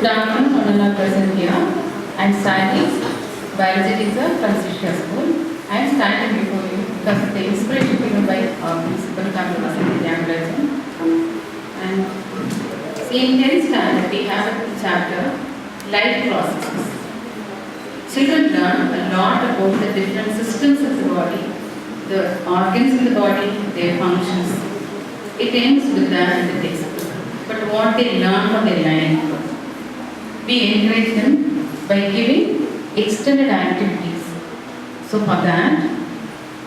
Good afternoon, Honorable present here. I am studying biology teacher from Sensitising School. I am standing before you because of the inspiration given by our principal, Sensitising. And in 10th standard, we have a chapter, life processes. Children learn a lot about the different systems of the body, the organs in the body, their functions. It ends with the textbook. But what they learn from their life, we encourage them by giving extended activities. So for that,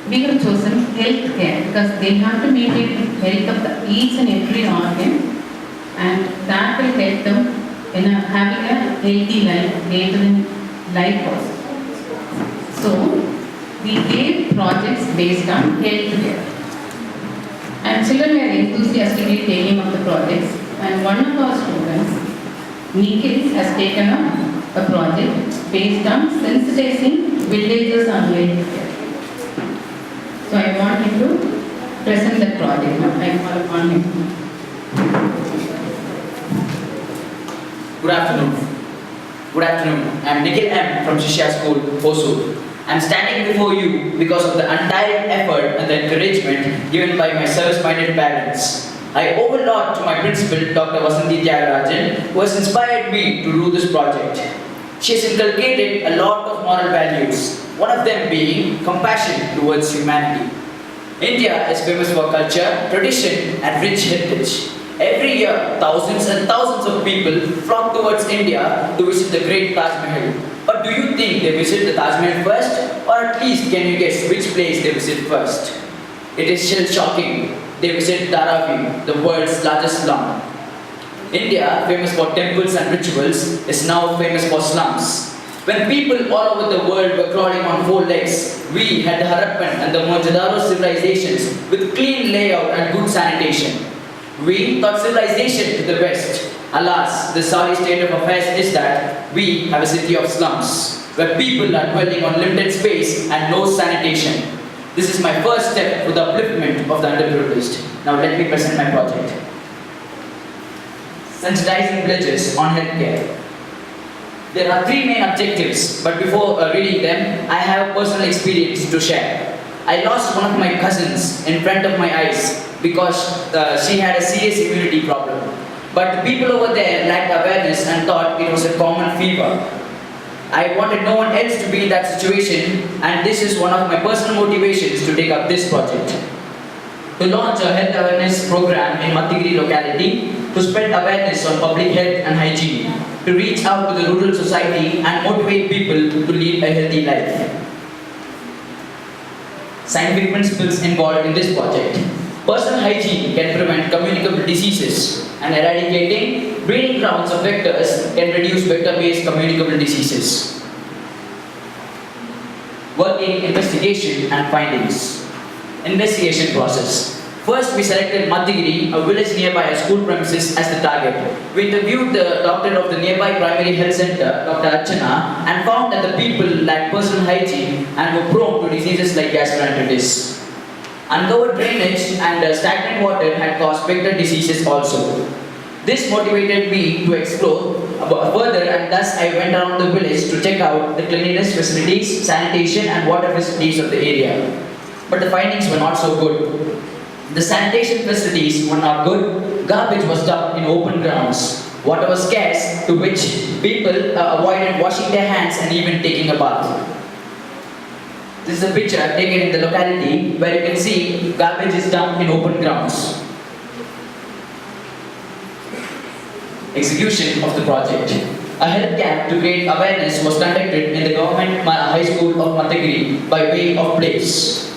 we have chosen health care because they have to maintain health of each and every organ, and that will help them in having a healthy life later in life also. So we gave projects based on health care. And children were enthusiastically taking up the projects, and one of our students, Nikhil, has taken up a project based on sensitizing villagers on health care. So I want him to present the project. Now I call upon him. Good afternoon. Good afternoon. I am Nikhil M. from Shishya School, Hosur. I am standing before you because of the untiring effort and the encouragement given by my service-minded parents. I owe a lot to my principal, Dr. Vasanthi Tyagarajan, who has inspired me to do this project. She has inculcated a lot of moral values, one of them being compassion towards humanity. India is famous for culture, tradition, and rich heritage. Every year, thousands and thousands of people flock towards India to visit the great Taj Mahal. But do you think they visit the Taj Mahal first? Or at least can you guess which place they visit first? It is shell-shocking. They visit Dharavi, the world's largest slum. India, famous for temples and rituals, is now famous for slums. When people all over the world were crawling on four legs, we had the Harappan and the Mohenjo-daro civilizations with clean layout and good sanitation. We thought civilization to the west. Alas, the sorry state of affairs is that we have a city of slums, where people are dwelling on limited space and no sanitation. This is my first step for the upliftment of the underprivileged. Now let me present my project. Sensitizing villages on healthcare. There are three main objectives, but before reading them, I have a personal experience to share. I lost one of my cousins in front of my eyes because she had a serious immunity problem. But the people over there lacked awareness and thought it was a common fever. I wanted no one else to be in that situation, and this is one of my personal motivations to take up this project. To launch a health awareness program in Matigiri locality, to spread awareness on public health and hygiene, to reach out to the rural society and motivate people to lead a healthy life. Scientific principles involved in this project. Personal hygiene can prevent communicable diseases, and eradicating breeding grounds of vectors can reduce vector-based communicable diseases. Working investigation and findings. Investigation process. First, we selected Matigiri, a village nearby a school premises, as the target. We interviewed the doctor of the nearby primary health center, Dr. Archana, and found that the people lacked personal hygiene and were prone to diseases like gastroenteritis. Uncovered drainage and stagnant water had caused vector diseases also. This motivated me to explore further, and thus I went around the village to check out the cleanliness facilities, sanitation and water facilities of the area. But the findings were not so good. The sanitation facilities were not good, garbage was dumped in open grounds, water was scarce, to which people avoided washing their hands and even taking a bath. This is a picture taken in the locality where you can see garbage is dumped in open grounds. Execution of the project. A health camp to create awareness was conducted in the government high school of Matigiri by way of plays.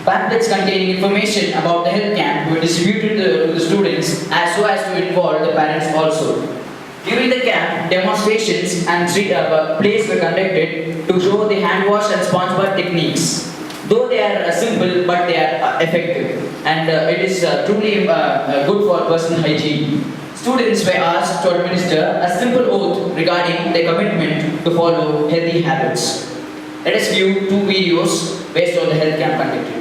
Pamphlets containing information about the health camp were distributed to the students as so as to involve the parents also. During the camp, demonstrations and plays were conducted to show the hand wash and sponge bath techniques. Though they are simple, but they are effective, and it is truly good for personal hygiene. Students were asked to administer a simple oath regarding their commitment to follow healthy habits. Let us view two videos based on the health camp conducted.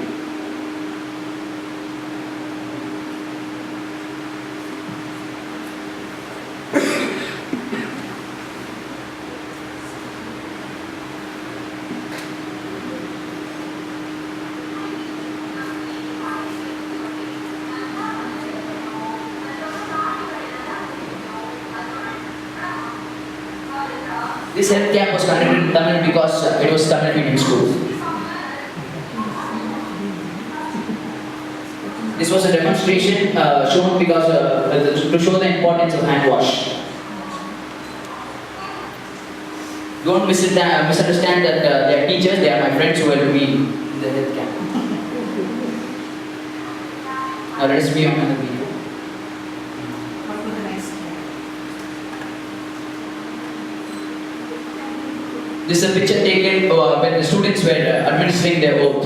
This health camp was conducted in Tamil because it was Tamil medium school. This was a demonstration shown because to show the importance of hand wash. Don't misunderstand that they are teachers, they are my friends who were to be in the health camp. Now let us be on another video. What will the next slide? This is a picture taken when the students were administering their oath.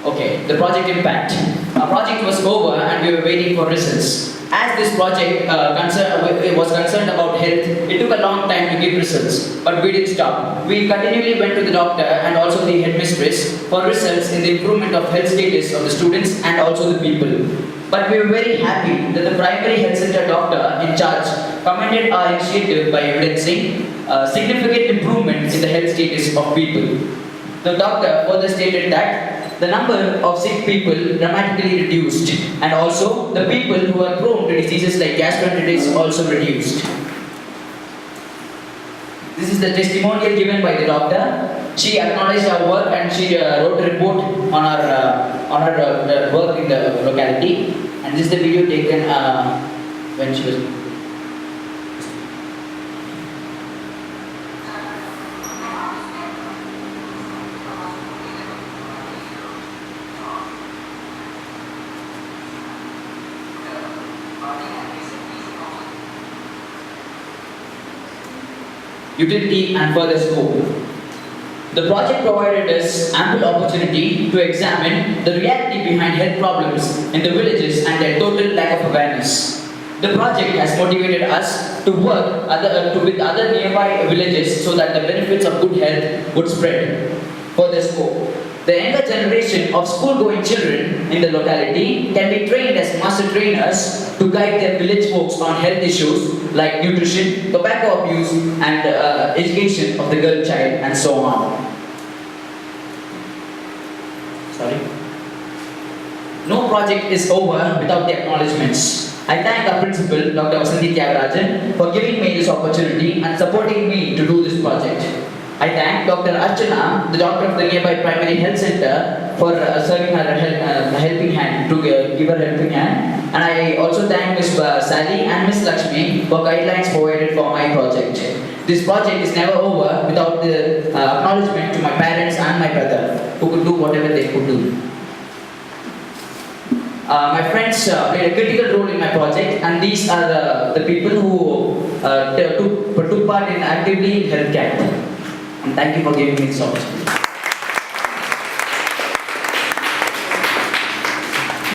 Okay, the project impact. Our project was over and we were waiting for results. As this project was concerned about health, it took a long time to give results, but we didn't stop. We continually went to the doctor and also the headmistress for results in the improvement of health status of the students and also the people. But we were very happy that the primary health center doctor in charge commended our initiative by evidencing significant improvement in the health status of people. The doctor further stated that the number of sick people dramatically reduced, and also the people who are prone to diseases like gastroenteritis also reduced. This is the testimonial given by the doctor. She acknowledged our work and she wrote a report on our work in the locality. And this is the video taken when she was. Utility and further scope. The project provided us ample opportunity to examine the reality behind health problems in the villages and their total lack of awareness. The project has motivated us to work with other nearby villages so that the benefits of good health would spread. Further scope. The younger generation of school-going children in the locality can be trained as master trainers to guide their village folks on health issues like nutrition, tobacco abuse, and education of the girl child, and so on. Sorry. No project is over without the acknowledgements. I thank our principal, Dr. Vasanthi Tyagarajan, for giving me this opportunity and supporting me to do this project. I thank Dr. Archana, the doctor of the nearby primary health center, for serving her helping hand, to give her helping hand. And I also thank Ms. Sally and Ms. Lakshmi for guidelines provided for my project. This project is never over without the acknowledgement to my parents and my brother, who could do whatever they could do. My friends played a critical role in my project, and these are the people who took part in actively in health camp. And thank you for giving me this opportunity.